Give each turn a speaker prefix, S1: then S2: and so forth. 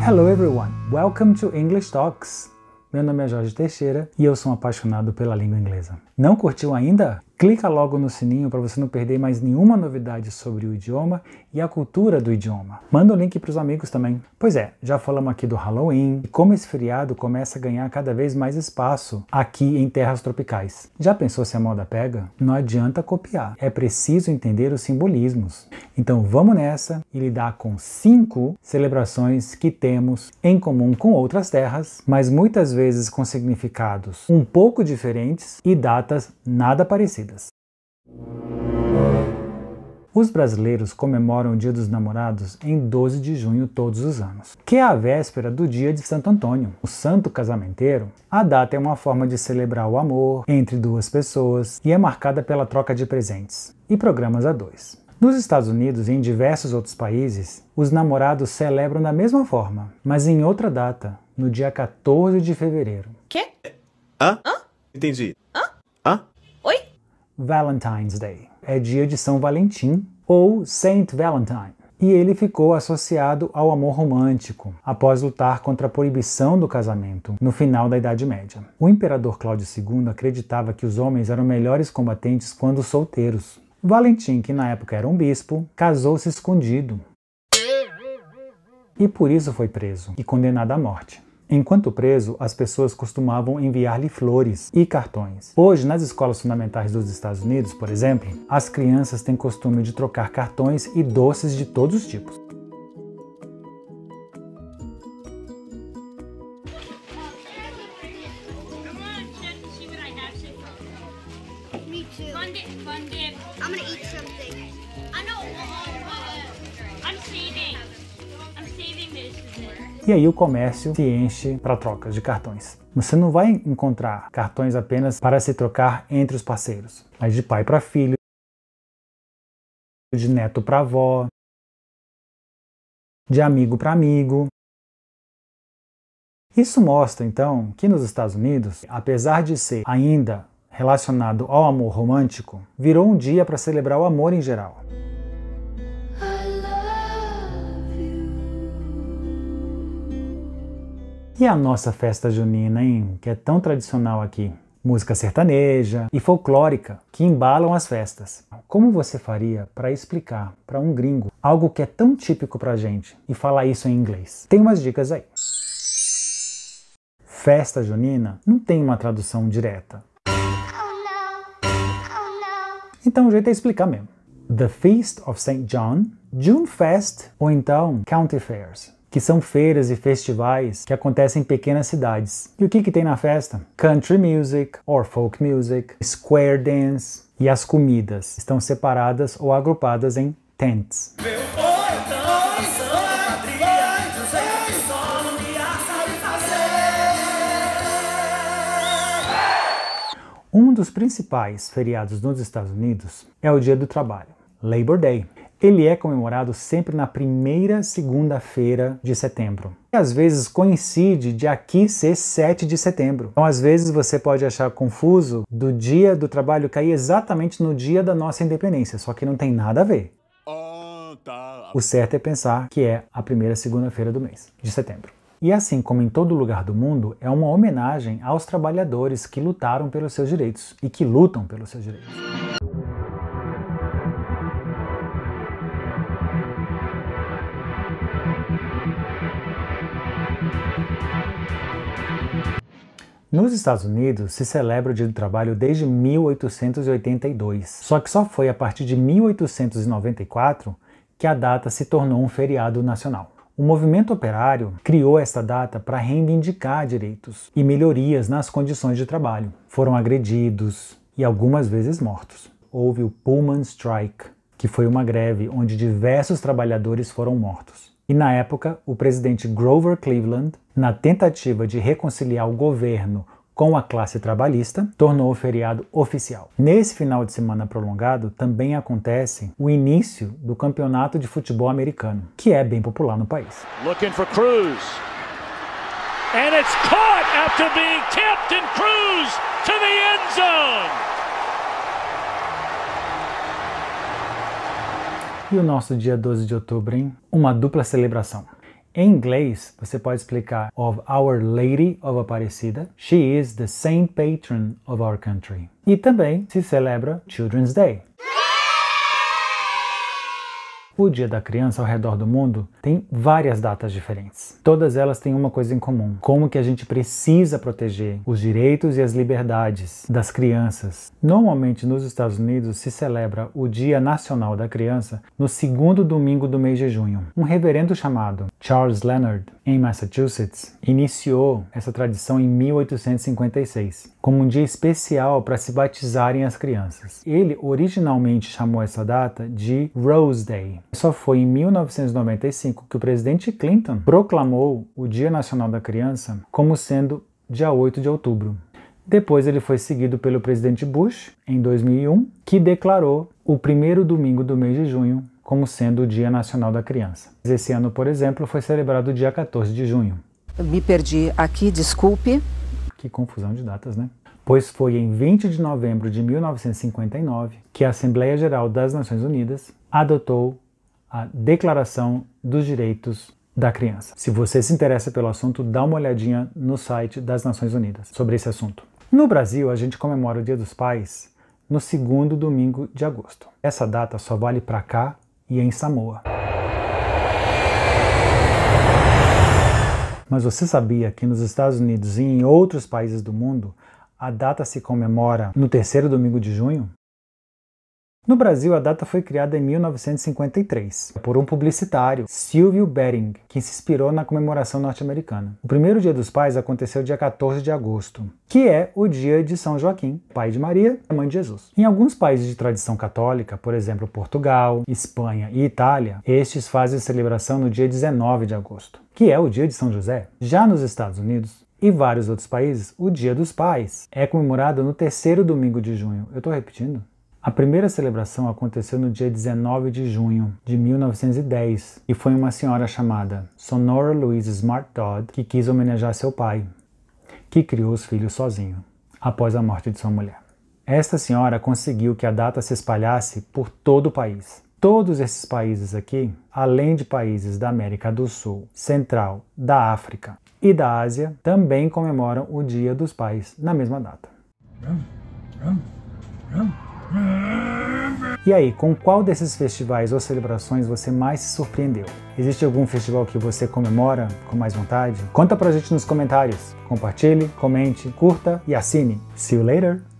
S1: Hello everyone, welcome to English Talks. Meu nome é Jorge Teixeira e eu sou um apaixonado pela língua inglesa. Não curtiu ainda? Clica logo no sininho para você não perder mais nenhuma novidade sobre o idioma e a cultura do idioma. Manda o link para os amigos também. Pois é, já falamos aqui do Halloween e como esse feriado começa a ganhar cada vez mais espaço aqui em terras tropicais. Já pensou se a moda pega? Não adianta copiar, é preciso entender os simbolismos. Então vamos nessa e lidar com 5 celebrações que temos em comum com outras terras, mas muitas vezes com significados um pouco diferentes e datas nada parecidas. Os brasileiros comemoram o Dia dos Namorados em 12 de junho todos os anos, que é a véspera do dia de Santo Antônio, o santo casamenteiro. A data é uma forma de celebrar o amor entre duas pessoas e é marcada pela troca de presentes e programas a dois. Nos Estados Unidos e em diversos outros países, os namorados celebram da mesma forma, mas em outra data, no dia 14 de fevereiro.
S2: Quê?
S3: Hã? Entendi. Hã?
S2: Oi?
S1: Valentine's Day. É dia de São Valentim, ou Saint Valentine. E ele ficou associado ao amor romântico, após lutar contra a proibição do casamento no final da Idade Média. O imperador Cláudio II acreditava que os homens eram melhores combatentes quando solteiros. Valentim, que na época era um bispo, casou-se escondido. E por isso foi preso e condenado à morte. Enquanto preso, as pessoas costumavam enviar-lhe flores e cartões. Hoje, nas escolas fundamentais dos Estados Unidos, por exemplo, as crianças têm costume de trocar cartões e doces de todos os tipos.
S4: Me too.
S5: Fun dip.
S4: I'm gonna eat something.
S5: I know. I'm saving this.
S1: E aí o comércio se enche para trocas de cartões. Você não vai encontrar cartões apenas para se trocar entre os parceiros, mas de pai para filho, de neto para avó, de amigo para amigo. Isso mostra, então, que nos Estados Unidos, apesar de ser ainda relacionado ao amor romântico, virou um dia para celebrar o amor em geral. E a nossa festa junina, hein? Que é tão tradicional aqui. Música sertaneja e folclórica que embalam as festas. Como você faria para explicar para um gringo algo que é tão típico pra gente e falar isso em inglês? Tem umas dicas aí. Festa junina não tem uma tradução direta. Então o jeito é explicar mesmo. The Feast of St. John, June Fest ou então County Fairs, que são feiras e festivais que acontecem em pequenas cidades. E o que tem na festa? Country music or folk music, square dance, e as comidas estão separadas ou agrupadas em tents. Um dos principais feriados nos Estados Unidos é o Dia do Trabalho, Labor Day. Ele é comemorado sempre na primeira segunda-feira de setembro. E às vezes coincide de aqui ser 7 de setembro. Então às vezes você pode achar confuso do Dia do Trabalho cair exatamente no dia da nossa independência, só que não tem nada a ver. O certo é pensar que é a primeira segunda-feira do mês de setembro. E assim como em todo lugar do mundo, é uma homenagem aos trabalhadores que lutaram pelos seus direitos e que lutam pelos seus direitos. Nos Estados Unidos, se celebra o Dia do Trabalho desde 1882, só que só foi a partir de 1894 que a data se tornou um feriado nacional. O movimento operário criou esta data para reivindicar direitos e melhorias nas condições de trabalho. Foram agredidos e algumas vezes mortos. Houve o Pullman Strike, que foi uma greve onde diversos trabalhadores foram mortos. E na época, o presidente Grover Cleveland, na tentativa de reconciliar o governo com a classe trabalhista, tornou o feriado oficial. Nesse final de semana prolongado, também acontece o início do campeonato de futebol americano, que é bem popular no país.
S6: Looking for Cruz. And it's caught after being tipped, and Cruz to the end zone.
S1: E o nosso dia 12 de outubro, hein? Uma dupla celebração. Em inglês, você pode explicar of Our Lady of Aparecida. She is the saint patron of our country. E também se celebra Children's Day. O Dia da Criança ao redor do mundo tem várias datas diferentes. Todas elas têm uma coisa em comum: como que a gente precisa proteger os direitos e as liberdades das crianças. Normalmente nos Estados Unidos se celebra o Dia Nacional da Criança no segundo domingo do mês de junho. Um reverendo chamado Charles Leonard, em Massachusetts, iniciou essa tradição em 1856, como um dia especial para se batizarem as crianças. Ele originalmente chamou essa data de Rose Day. Só foi em 1995 que o presidente Clinton proclamou o Dia Nacional da Criança como sendo dia 8 de outubro. Depois ele foi seguido pelo presidente Bush, em 2001, que declarou o primeiro domingo do mês de junho como sendo o Dia Nacional da Criança. Esse ano, por exemplo, foi celebrado o dia 14 de junho.
S2: Me perdi aqui, desculpe.
S1: Que confusão de datas, né? Pois foi em 20 de novembro de 1959 que a Assembleia Geral das Nações Unidas adotou a Declaração dos Direitos da Criança. Se você se interessa pelo assunto, dá uma olhadinha no site das Nações Unidas sobre esse assunto. No Brasil, a gente comemora o Dia dos Pais no segundo domingo de agosto. Essa data só vale para cá e em Samoa. Mas você sabia que nos Estados Unidos e em outros países do mundo a data se comemora no terceiro domingo de junho? No Brasil, a data foi criada em 1953 por um publicitário, Sylvio Bering, que se inspirou na comemoração norte-americana. O primeiro Dia dos Pais aconteceu dia 14 de agosto, que é o dia de São Joaquim, pai de Maria e mãe de Jesus. Em alguns países de tradição católica, por exemplo, Portugal, Espanha e Itália, estes fazem celebração no dia 19 de agosto, que é o dia de São José. Já nos Estados Unidos e vários outros países, o Dia dos Pais é comemorado no terceiro domingo de junho. Eu estou repetindo? A primeira celebração aconteceu no dia 19 de junho de 1910 e foi uma senhora chamada Sonora Louise Smart Dodd que quis homenagear seu pai, que criou os filhos sozinho, após a morte de sua mulher. Esta senhora conseguiu que a data se espalhasse por todo o país. Todos esses países aqui, além de países da América do Sul, Central, da África e da Ásia, também comemoram o Dia dos Pais na mesma data. E aí, com qual desses festivais ou celebrações você mais se surpreendeu? Existe algum festival que você comemora com mais vontade? Conta pra gente nos comentários. Compartilhe, comente, curta e assine. See you later!